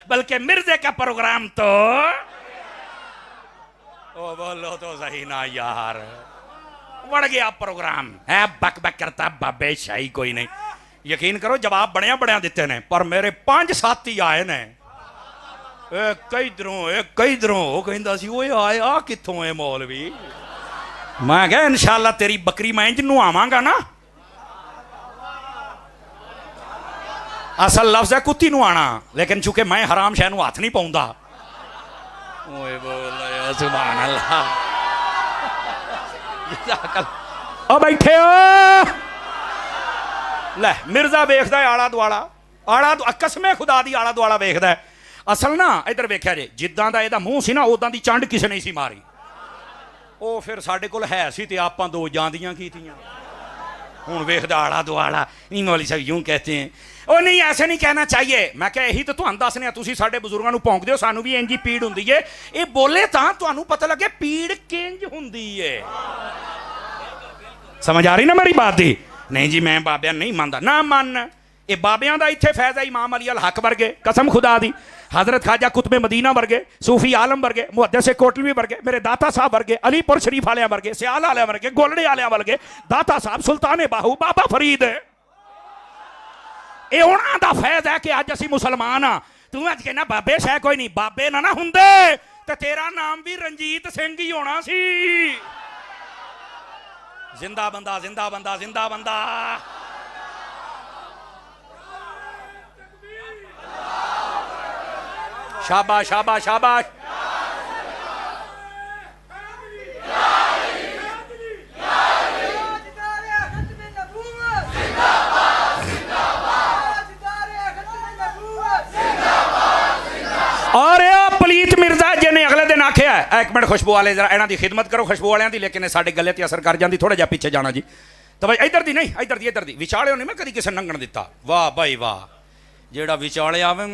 बल्कि मिर्जे का प्रोग्राम तो ओ बोलो तो सही ना यार, बढ़ गया प्रोग्राम है, बक बक करता बाबे शाही कोई नहीं। यकीन करो जवाब बड़िया बड़िया दिते ने, पर मेरे 5 साथी आए ने कई दरों वो कहंदा सी ओए आए आ कित्थों है मौलवी। मैं कहा इंशाअल्लाह तेरी बकरी मैं इंज नुआवांगा ना, असल लफ्ज है कुत्ती नुआना, लेकिन चूंकि मैं हराम शह नूं हाथ नहीं पाउंदा। ओए बोल सुभान अल्लाह। ओ बैठे हो ले, मिर्जा वेखदा आला दुआला, कसमे खुदा दी आला दुआला वेखदा। असल ना इधर वेख्या जे जिद्दां दा इहदा मूंह सी ना उदां दी चंड किसे नहीं सी मारी। ओ फिर साडे कोल है सी ते आपां 2 जांदियां कीतियां। हुण वेखदा आला दुआला, नहीं मौलवी साहब यूं कहते हैं। ओ नहीं ऐसे नहीं कहना चाहिए। मैं क्या यही तो तुहानूं दसने तुसीं साडे बुजुर्गां नूं भौंकदे हो, सानूं भी इंज ही पीड़ हुंदी है। ये बोले तां तुहानूं पता लगे पीड़ किंज हुंदी है। समझ आ रही ना मेरी बात दी? नहीं जी मैं बाबियां नहीं मानदा, ना मन ये बाबियां दा इत्थे फैज़ है। इमाम अली अल हक वर्गे, कसम खुदा दी, हजरत ख्वाजा कुतुबे मदीना वर्गे, सूफी आलम वर्गे, मुहद्दिस कोटलवी वर्गे, मेरे दाता साहब वर्गे, अलीपुर शरीफ वाले वर्गे, सियाल वाले वर्गे, गोलड़े वाले वर्गे, दाता साहब सुल्तान बाहू बाबा फरीद, ये उन्हां दा फैज़ है कि अज असीं मुसलमान हाँ। तू अज कहना बाबे शह कोई नहीं, बाबे ना हुंदे ते तेरा नाम भी रंजीत सिंह ही होना सी। जिंदा बंदा जिंदा बंदा जिंदा बंदा। शाबाश शाबाश शाबाश। और पलीत मिर्जा जिन्हें अगले दिन आख्या एक मिनट खुशबू वाले जरा इन्हां दी खिदमत करो खुशबू वालियां दी, लेकिन साडे गले ते असर कर जाती, थोड़ा जिहा पीछे जाना जी। तो भाई इधर दी नहीं, इधर दी विचाले नहीं मैं कभी किसी नंगण दिता। वाह भाई वाह, जेड़ा विचाले आवे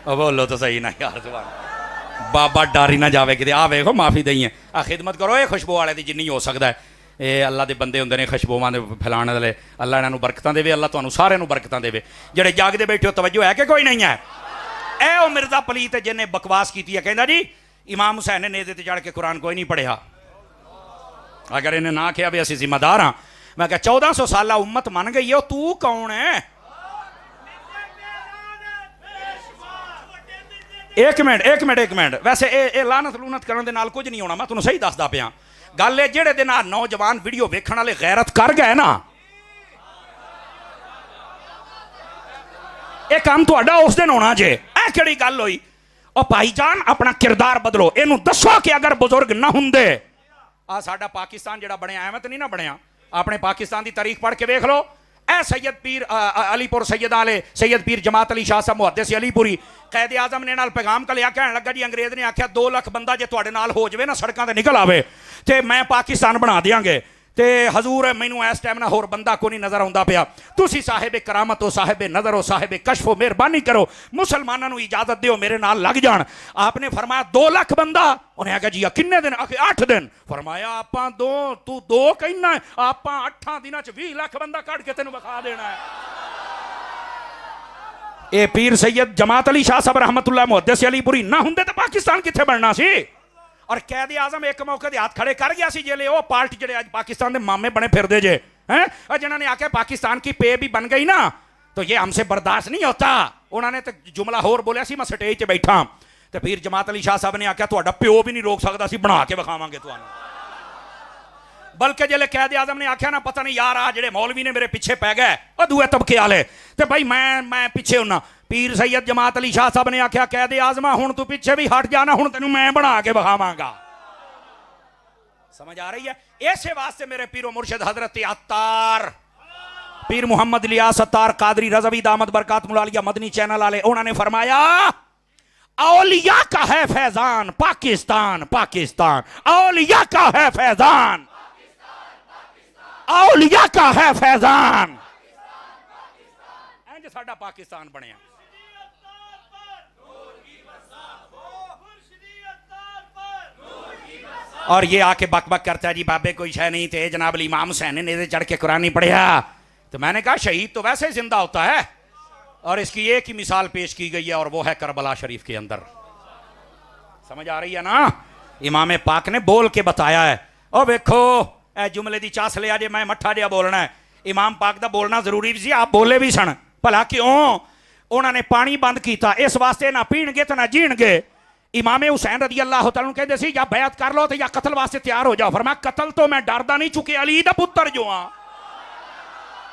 बोलो तो सही ना यार, सुभान बाबा डर ही ना जावे कि आ वेखो माफी दई है। आ खिदमत करो ये खुशबू वाले दी जिन्नी हो सकता है। ये अल्लाह के बंदे होंगे ने खुशबूवां दे फैलाने वाले, अल्लाह इन्हां नूं बरकतां देवे, अल्लाह तुहानूं सारिआं नूं बरकतां देवे। जेड़े जागदे बैठे हो तवज्जो है कि कोई नहीं है? ए ओ मिर्जा पलीत है जिन्हें बकवास की है, कहंदा जी इमाम हुसैन ने नेज़े ते चढ़ के कुरान कोई नहीं पढ़िया। अगर इन्हें ना कहा भी असीं जिम्मेदार हाँ, मैं क्या 1400 साल उम्मत मन गई है, तू कौन है? एक मिनट वैसे ये लानत लूनत करने दे नाल कुछ नहीं होना, मैं तुहानूं सही दसदा पिया। गल है जेड़े दिन नौजवान वीडियो वेखण वाले गैरत कर गए ना, ये काम तुहाडा उस दिन होना जे। ऐ किहड़ी गल होई? ओ भाईजान अपना किरदार बदलो, इनू दसो कि अगर बुजुर्ग ना हुंदे आ साडा पाकिस्तान जेड़ा बनया एवं तो नहीं ना बनया। अपने पाकिस्तान की तारीख पढ़ के वेख लो। ए सैयद पीर अलीपुर सैयद आले सैयद पीर जमात अली शाह साहब मुहद्दिस अलीपुरी कैद आजम ने नाल पैगाम कलिया, कहन लगा जी अंग्रेज ने आख्या 2 लाख बंदा जे तुहाडे नाल हो जाए ना सड़कों से निकल आवे तो मैं पाकिस्तान बना देंगे। ते हजूर मैनू इस टाइम ना होर बंदा को नहीं नजर आउंदा पिया। तुसी साहिब करामत हो, साहिब नजर हो, साहिब कशफ हो, मेहरबानी करो मुसलमानों को इजाजत दियो मेरे नाल लग जान। आपने फरमाया 2 लाख बंदा। उन्हें आख्या जी किन्ने दिन? आखे 8 दिन। फरमाया आपां तू 2 कहना है, आपां 8 दिनां च 20 लाख बंदा कढ़ के तेनू विखा देना है। ये पीर सैयद जमात अली शाह साहब रहमतुल्लाह मुहद्दिस अलीपुरी ना हुंदे तो पाकिस्तान कित्थे बनना सी? और कैद आजम एक मौके के हाथ खड़े कर गया सी जेले वो पार्टी जेडे आज पाकिस्तान के मामे बने फिरदे जे हैं, और जिन्होंने आख्या पाकिस्तान की पे भी बन गई ना तो ये हमसे बर्दाश्त नहीं होता। उन्होंने तो जुमला होर बोलिया सी, मैं स्टेज पर बैठा तो पीर जमात अली शाह साहब ने आख्या तुहाडा प्यो भी नहीं रोक सकता सी, बना के विखावांगे तुहानूं। बल्कि जेले कैद आजम ने आख्या ना पता नहीं यार आ जेडे मौलवी ने मेरे पिछे पै गए और दूए तबके वाले, तो भाई मैं पिछे होना। पीर सैयद जमात अली शाह साहब ने आख्या कैद आजमा हुण तू पिछे भी हट जाना, हुण तेनू मैं बना के विखावांगा। समझ आ रही है? ऐसे वास्ते मेरे पीरो मुर्शिद हजरत अत्तार पीर मोहम्मद इलियास अत्तार कादरी रज़वी दामद बरकातुहुल आलिया मदनी चैनल वाले, उन्होंने फरमाया औलिया का है फैजान पाकिस्तान पाकिस्तान, औलिया का है फैजान, औलिया का है फैजान। इंज साडा पाकिस्तान बनया। और ये आके बक बक करता है जी बाबे कोई शय नहीं थे, जनाब इमाम हुसैन ने नेज़े चढ़ के कुरान नहीं पढ़िया। तो मैंने कहा शहीद तो वैसे जिंदा होता है, और इसकी एक ही मिसाल पेश की गई है और वो है करबला शरीफ के अंदर। समझ आ रही है ना? इमाम पाक ने बोल के बताया है। ओ वेखो ए जुमले दी चास ले जे मैं मठा जिहा बोलना है। इमाम पाक दा बोलना जरूरी भी सी, आप बोले भी सन। भला क्यों? उन्होंने पानी बंद किया इस वास्ते ना पीणगे तो ना जीणगे। इमाम हुसैन रजी अल्लाह तआला कहते सी या बैत कर लो तो या कतल वास्ते तैयार हो जाओ। फरमाया कतल तो मैं डरदा नहीं, चुके अली दा पुत्र जो हाँ,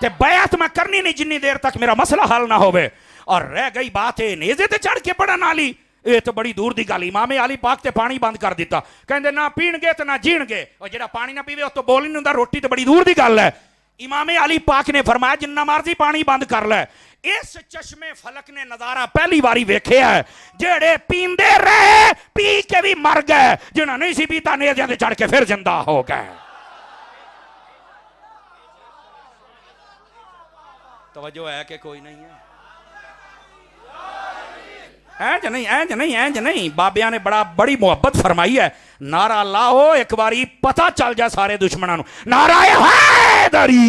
ते बैत मैं करनी नहीं जिन्नी देर तक मेरा मसला हल ना होवे। और रह गई बात है नेजे ते चढ़ के पढ़न वाली, ये तो बड़ी दूर दी गल। इमाम अली पाक ते पानी बंद कर दिता, कहंदे ना पीणगे तो ना जीणगे। और जेड़ा पानी ना पीवे उस तो बोल नहीं हुंदा, रोटी तो बड़ी दूर दी गल है। इमाम अली पाक ने फरमाया जिन्ना मर्जी पानी बंद कर ले। इस चश्मे फलक ने नजारा पहली बारी वेख्या है, जेड़े पींदे रहे पी के भी मर गए, जिन्होंने नहीं सी पीता नेज़ियां ते चढ़ के फिर जिंदा हो गए। तवज्जो है कि कोई नहीं है? इंज नहीं, इंज नहीं, इंज नहीं। बाबिया ने बड़ी मुहब्बत फरमाई है। नारा लाओ एक बारी पता चल जाए सारे दुश्मनों को, नारा हैदरी।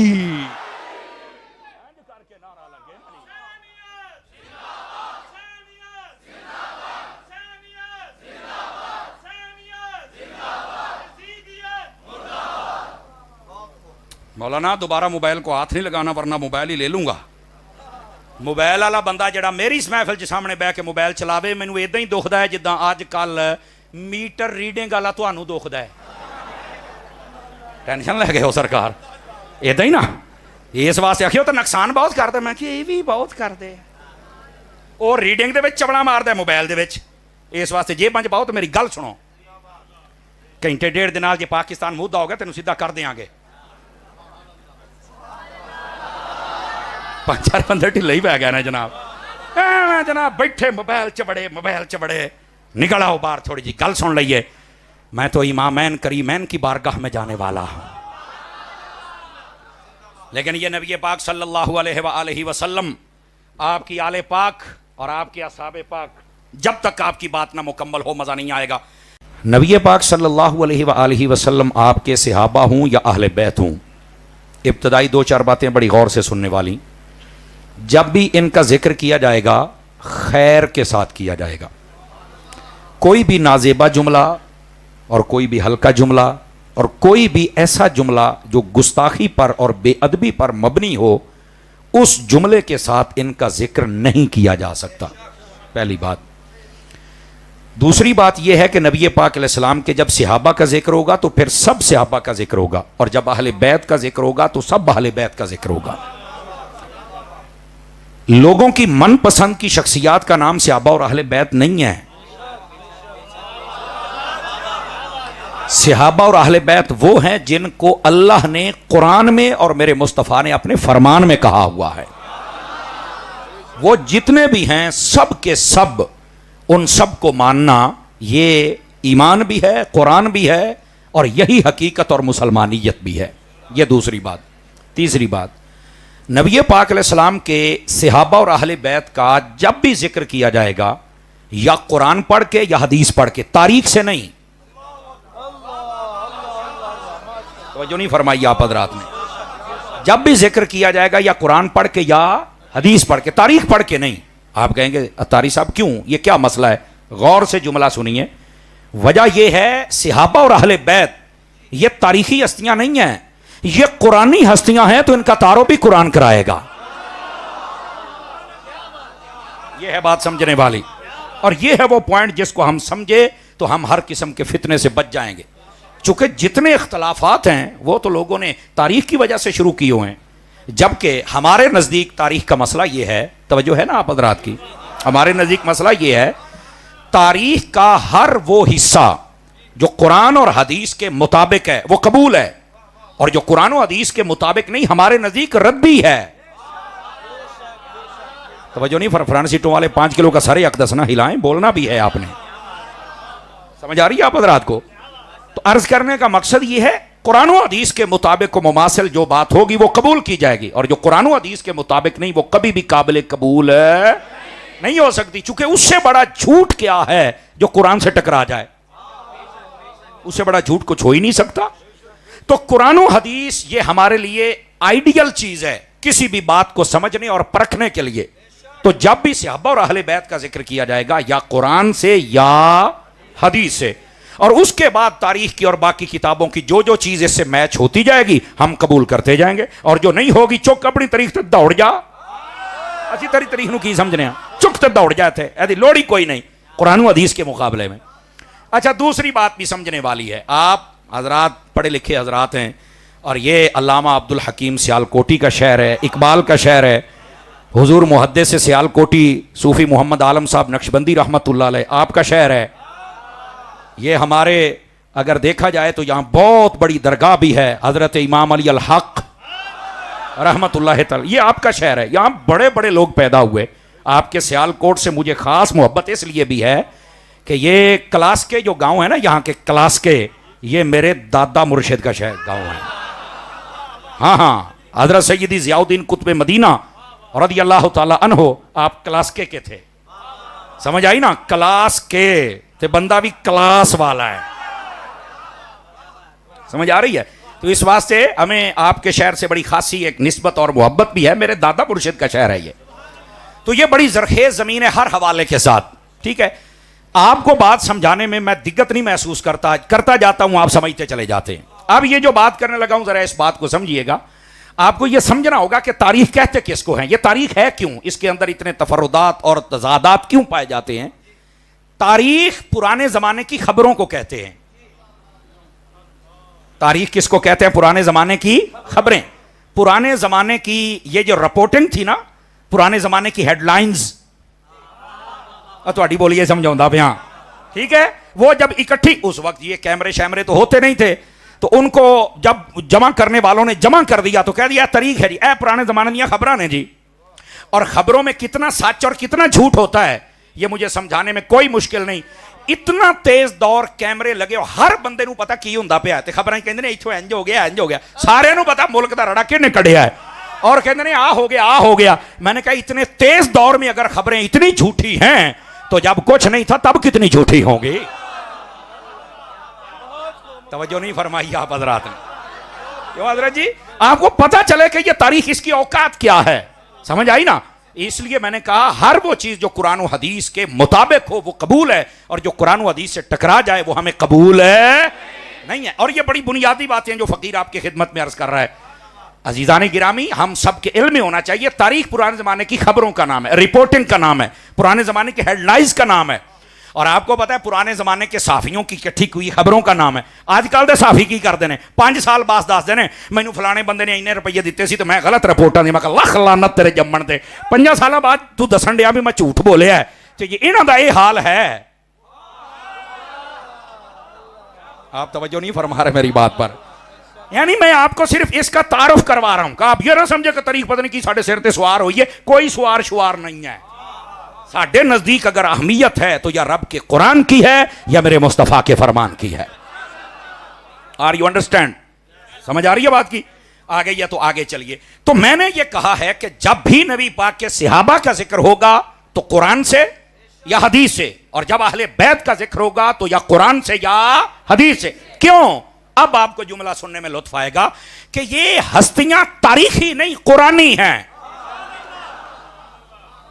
मौलाना दोबारा मोबाइल को हाथ नहीं लगाना वरना मोबाइल ही ले लूंगा। मोबाइल वाला बंदा जड़ा मेरी इस महफिल के सामने बह के मोबाइल चलावे, मैनू इदा ही दुखदा है जिदा अज कल मीटर रीडिंग वाला तुहानू दुखदा है। टेंशन ले गए हो सरकार? इदा ही ना, इस वास्ते आखियो तो नुकसान बहुत करता। मैं कि ये भी बहुत करते, और रीडिंग दे विच चवड़ा मारदा मोबाइल दे विच। इस वास्ते जेबां च पाओ। तो मेरी गल सुनो, घंटे डेढ़ दिन जे पाकिस्तान मुद्दा हो गया तेन सीधा कर देंगे। 5-4 बंदे ढिले ही पै गए ना जनाब। जनाब बैठे मोबाइल च बड़े, मोबाइल च बड़े। निकल आओ बाहर, थोड़ी जी गल सुन लीजिए। मैं तो इमामैन करीमैन की बारगाह में जाने वाला हूं, लेकिन ये नबी पाक सल्लल्लाहु अलैहि वसल्लम, आपकी आले पाक और आपके असहाबे पाक, जब तक आपकी बात ना मुकम्मल हो मजा नहीं आएगा। नबी पाक सल्लल्लाहु अलैहि वसल्लम आपके सहाबा हूं या अहले बैत हूं, इब्तदाई 2-4 बातें बड़ी गौर से सुनने वाली। जब भी इनका जिक्र किया जाएगा खैर के साथ किया जाएगा। कोई भी नाजेबा जुमला और कोई भी हल्का जुमला और कोई भी ऐसा जुमला जो गुस्ताखी पर और बेअदबी पर मबनी हो, उस जुमले के साथ इनका जिक्र नहीं किया जा सकता। पहली बात। दूसरी बात यह है कि नबी पाक अलैहिस्सलाम के जब सहाबा का जिक्र होगा तो फिर सब सहाबा का जिक्र होगा, और जब अहले बैत का जिक्र होगा तो सब अहले बैत का जिक्र होगा। लोगों की मनपसंद की शख्सियात का नाम सहाबा और अहले बैत नहीं है। सहाबा और अहले बैत वो हैं जिनको अल्लाह ने कुरान में और मेरे मुस्तफ़ा ने अपने फरमान में कहा हुआ है। वो जितने भी हैं सब के सब, उन सब को मानना ये ईमान भी है, कुरान भी है, और यही हकीकत और मुसलमानियत भी है। ये दूसरी बात। तीसरी बात, नबी पाक अलैहिस्सलाम के सहाबा और अहले बैत का जब भी जिक्र किया जाएगा या कुरान पढ़ के या हदीस पढ़ के, तारीख से नहीं। तो नहीं फरमाई आप हज़रात ने, जब भी जिक्र किया जाएगा या कुरान पढ़ के या हदीस पढ़ के, तारीख पढ़ के नहीं। आप कहेंगे अतारी साहब क्यों, ये क्या मसला है? गौर से जुमला सुनिए। वजह यह है सहाबा और अहले बैत ये तारीखी हस्तियां नहीं हैं, ये कुरानी हस्तियां हैं, तो इनका तारुफ भी कुरान कराएगा। यह है बात समझने वाली, और यह है वो पॉइंट जिसको हम समझे तो हम हर किस्म के फितने से बच जाएंगे। चूंकि जितने इख्तलाफात हैं वो तो लोगों ने तारीख की वजह से शुरू किए हुए हैं, जबकि हमारे नज़दीक तारीख का मसला ये है, तवज्जो है ना आप हज़रात की, हमारे नज़दीक मसला ये है तारीख का हर वो हिस्सा जो कुरान और हदीस के मुताबिक है वो कबूल है, और जो कुरान और हदीस के मुताबिक नहीं हमारे नज़दीक रद्दी है। तवज्जो नहीं? फरफरान सीटों वाले 5 किलो का सारे अकदस ना हिलाएं, बोलना भी है आपने। समझ आ रही है आप हज़रात को? तो अर्ज करने का मकसद ये है कुरान और हदीस के मुताबिक को मुमासिल जो बात होगी वो कबूल की जाएगी, और जो कुरान और हदीस के मुताबिक नहीं वो कभी भी काबिल कबूल नहीं हो सकती। चूंकि उससे बड़ा झूठ क्या है जो कुरान से टकरा जाए, उससे बड़ा झूठ कुछ हो ही नहीं सकता। तो कुरान और हदीस ये हमारे लिए आइडियल चीज है किसी भी बात को समझने और परखने के लिए। तो जब भी सहाबा और अहले बैत का जिक्र किया जाएगा या कुरान से या हदीस से, और उसके बाद तारीख की और बाकी किताबों की जो जो चीज इससे मैच होती जाएगी हम कबूल करते जाएंगे, और जो नहीं होगी चुक अपनी तारीख तक दौड़ जा। अच्छी तारीख नू की समझने चुक तक दौड़ जाते, ऐसी लोड़ी कोई नहीं कुरान हदीस के मुकाबले में। अच्छा, दूसरी बात भी समझने वाली है। आप हजरात पढ़े लिखे हजरात हैं, और ये अल्लामा अब्दुल हकीम सियालकोटी का शहर है, इकबाल का शहर है, हुजूर मुहद्दिस से सियालकोटी सूफी मोहम्मद आलम साहब नक्शबंदी रहमतुल्लाह अलैह आपका शहर है। ये हमारे अगर देखा जाए तो यहाँ बहुत बड़ी दरगाह भी है, हजरत इमाम अली अल हक रहमतुल्लाह तआला, ये आपका शहर है। यहाँ बड़े बड़े लोग पैदा हुए। आपके सियालकोट से मुझे खास मोहब्बत इसलिए भी है कि ये क्लास के जो गांव है ना, यहाँ के क्लास के, ये मेरे दादा मुर्शिद का शहर गांव है। हाँ हाँ, हजरत सैयदी ज़ियाउद्दीन कुतुब मदीना रज़ियल्लाहु ताला अन्हो आप क्लास के थे, समझ आई ना, क्लास के ते बंदा भी क्लास वाला है, समझ आ रही है। तो इस वास्ते हमें आपके शहर से बड़ी खासी एक निस्बत और मोहब्बत भी है, मेरे दादा मुर्शिद का शहर है ये। तो ये बड़ी जरखेज जमीन है हर हवाले के साथ, ठीक है। आपको बात समझाने में मैं दिक्कत नहीं महसूस करता जाता हूं, आप समझते चले जाते हैं। अब ये जो बात करने लगा हूं, जरा इस बात को समझिएगा। आपको यह समझना होगा कि तारीख कहते किसको हैं, यह तारीख है क्यों, इसके अंदर इतने तफरुदात और तजादात क्यों पाए जाते हैं। तारीख पुराने जमाने की खबरों को कहते हैं। तारीख किसको कहते हैं? पुराने जमाने की खबरें, पुराने जमाने की ये जो रिपोर्टिंग थी ना, पुराने जमाने की हेडलाइंस, थोड़ी बोलिए समझाऊंगा भैया, ठीक है। वो जब इकट्ठी, उस वक्त ये कैमरे शैमरे तो होते नहीं थे, तो उनको जब जमा करने वालों ने जमा कर दिया तो कह दिया तारीख है जी, ए पुराने जमाने दी खबरां ने जी। और खबरों में कितना सच और कितना झूठ होता है ये मुझे समझाने में कोई मुश्किल नहीं। इतना तेज दौर कैमरे लगे, हर बंदे नू पता की हुंदा पिया, ते खबरां कहंदे ने इत्थों इंज हो गया इंज हो गया, सारे नू पता मुल्क दा रड़ा किहने कढ़िया है, और कहंदे ने आ हो गया आ हो गया। मैंने कहा इतने तेज दौर में अगर खबरें इतनी झूठी हैं तो जब कुछ नहीं था तब कितनी झूठी होंगी। तवज्जो नहीं फरमाई आप हजरात ने, क्यों हजरत जी? आपको पता चले कि ये तारीख इसकी औकात क्या है, समझ आई ना। इसलिए मैंने कहा हर वो चीज जो कुरान और हदीस के मुताबिक हो वो कबूल है, और जो कुरान और हदीस से टकरा जाए वो हमें कबूल है नहीं है। और ये बड़ी बुनियादी बातें जो फकीर आपकी खिदमत में अर्ज कर रहा है। अजीजान गिरामी, हम सब के इल्म में होना चाहिए, तारीख पुराने जमाने की खबरों का नाम है, रिपोर्टिंग का नाम है, पुराने जमाने की हेडलाइंस का नाम है। और आपको पता है पुराने जमाने के साफियों की इकट्ठी हुई खबरों का नाम है। आजकल के साफी की करते हैं, 5 साल बाद दस देने मैनू फलाने बंदे ने इन्ने रुपये दिते सी तो मैं गलत रिपोर्टा दी, मैं लख लानत तेरे जम्मण ते, 5 साल बाद तू दसन दिया भी मैं झूठ बोलिया है। तो ये इन्हां दा ये हाल है। आप तवज्जो नहीं फरमा रहे मेरी बात पर। यानी मैं आपको सिर्फ इसका तारुफ करवा रहा हूं, आप ये ना समझे कि तारीख पता नहीं की साढ़े सिर ते सवार हुई है, कोई सवार शुवार नहीं है। साढ़े नजदीक अगर अहमियत है तो या रब के कुरान की है या मेरे मुस्तफा के फरमान की है। Are you understand? समझ आ रही है बात की? आ गई है तो आगे चलिए। तो मैंने ये कहा है कि जब भी नबी पाक के सहाबा का जिक्र होगा तो कुरान से या हदीस से, और जब अहले बैत का जिक्र होगा तो या कुरान से या हदीस से। क्यों? अब आपको जुमला सुनने में लुत्फ आएगा कि ये हस्तियां तारीखी नहीं कुरानी हैं।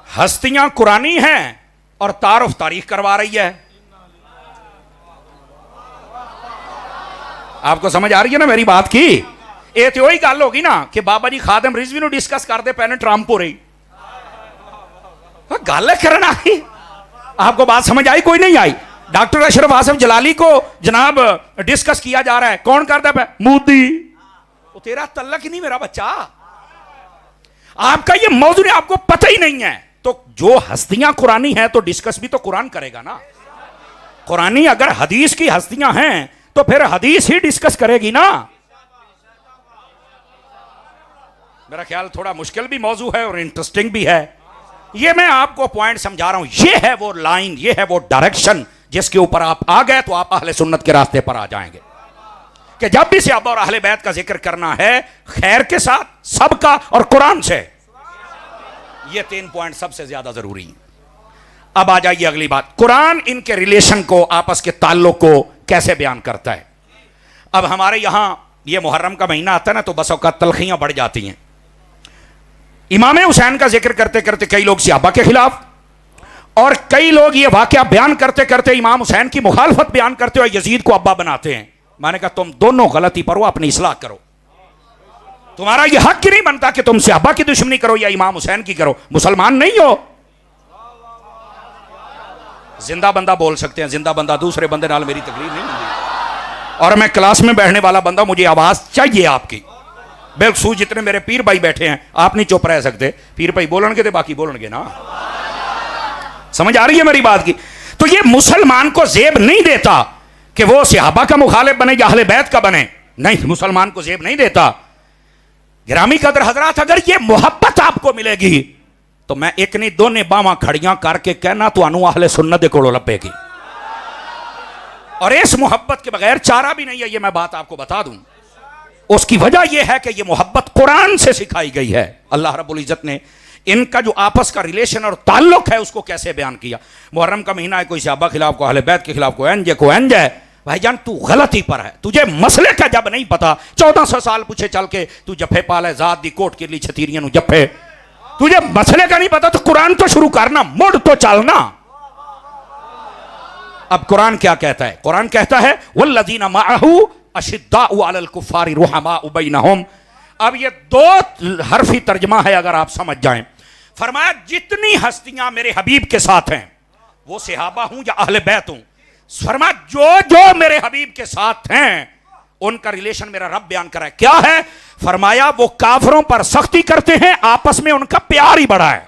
हस्तियां कुरानी हैं और तारुफ तारीख करवा रही है। आपको समझ आ रही है ना मेरी बात की? ये तो वही गल होगी ना कि बाबा जी खादम रिजवी नु डिस्कस करते पैने ट्रंप हो रही गल करना ही। आपको बात समझ आई? कोई नहीं आई? डॉक्टर अशरफ आसिफ जलाली को जनाब डिस्कस किया जा रहा है, कौन करता है? मोदी। वो तेरा तल्लक ही नहीं मेरा बच्चा, आपका ये मौजूद आपको पता ही नहीं है। तो जो हस्तियां कुरानी हैं तो डिस्कस भी तो कुरान करेगा ना। कुरानी अगर हदीस की हस्तियां हैं तो फिर हदीस ही डिस्कस करेगी ना। मेरा ख्याल थोड़ा मुश्किल भी मौजू है और इंटरेस्टिंग भी है। ये मैं आपको पॉइंट समझा रहा हूं। ये है वो लाइन, ये है वो डायरेक्शन जिसके ऊपर आप आ गए तो आप अहले सुन्नत के रास्ते पर आ जाएंगे कि जब भी सहाबा और अहले बैत का जिक्र करना है खैर के साथ, सबका और कुरान से। ये 3 पॉइंट सबसे ज्यादा जरूरी है। अब आ जाइए अगली बात, कुरान इनके रिलेशन को, आपस के ताल्लुक को कैसे बयान करता है। अब हमारे यहां ये मुहर्रम का महीना आता है ना तो बस औकात तलखियां बढ़ जाती हैं। इमाम हुसैन का जिक्र करते करते कई लोग सहाबा के खिलाफ, और कई लोग ये वाकया बयान करते करते इमाम हुसैन की मुखालफत बयान करते हुए यजीद को अब्बा बनाते हैं। मैंने कहा तुम दोनों गलती पर हो, अपनी इस्लाह करो। तुम्हारा यह हक ही नहीं बनता कि तुम सहाबा की दुश्मनी करो या इमाम हुसैन की करो। मुसलमान नहीं हो। जिंदा बंदा बोल सकते हैं, जिंदा बंदा दूसरे बंदे नाल मेरी तकरीर नहीं होती। और मैं क्लास में बैठने वाला बंदा, मुझे आवाज चाहिए आपकी। बेलखसूस जितने मेरे पीर भाई बैठे हैं, आप नहीं चुप रह सकते। पीर भाई बोलणगे तो बाकी बोलणगे ना। समझ आ रही है मेरी बात की? तो ये मुसलमान को जेब नहीं देता कि वो सहाबा का मुखालिफ बने या अहले बैत का बने। नहीं, मुसलमान को जेब नहीं देता। गिरामी कदर हजरात, अगर ये मोहब्बत आपको मिलेगी तो मैं एक नहीं दोने बावां खड़ियां करके कहना तुहानू अहले सुन्नत दे कोलों लभेगी। और इस मोहब्बत के बगैर चारा भी नहीं है, ये मैं बात आपको बता दूं। उसकी वजह यह है कि यह मोहब्बत कुरान से सिखाई गई है। अल्लाह रब्बुल इज्जत ने इनका जो आपस का रिलेशन और ताल्लुक है उसको कैसे बयान किया। मुहर्रम का महीना है, कोई सहाबा खिलाफ को अहले बैत के खिलाफ को एंज है। भाईजान तू गलती पर है, तुझे मसले का जब नहीं पता। 1400 साल पूछे चल के तू जफे पाले जात दी कोट के लिए छतीरियां नु जफे, तुझे मसले का नहीं पता तो कुरान तो शुरू करना, मुड़ तो चलना। अब कुरान क्या कहता है? कुरान कहता है वल्लज़ीना मअहू अशिद्दाउ अलल कुफ्फारि रुहमाउ बैनहुम। अब ये दो हरफी तर्जमा है, अगर आप समझ जाएं। फरमाया जितनी हस्तियां मेरे हबीब के साथ हैं, वो सहाबा हूं या अहले बैत हूं, फरमाया जो जो मेरे हबीब के साथ हैं उनका रिलेशन मेरा रब बयान करा है। क्या है? फरमाया वो काफिरों पर सख्ती करते हैं, आपस में उनका प्यार ही बड़ा है।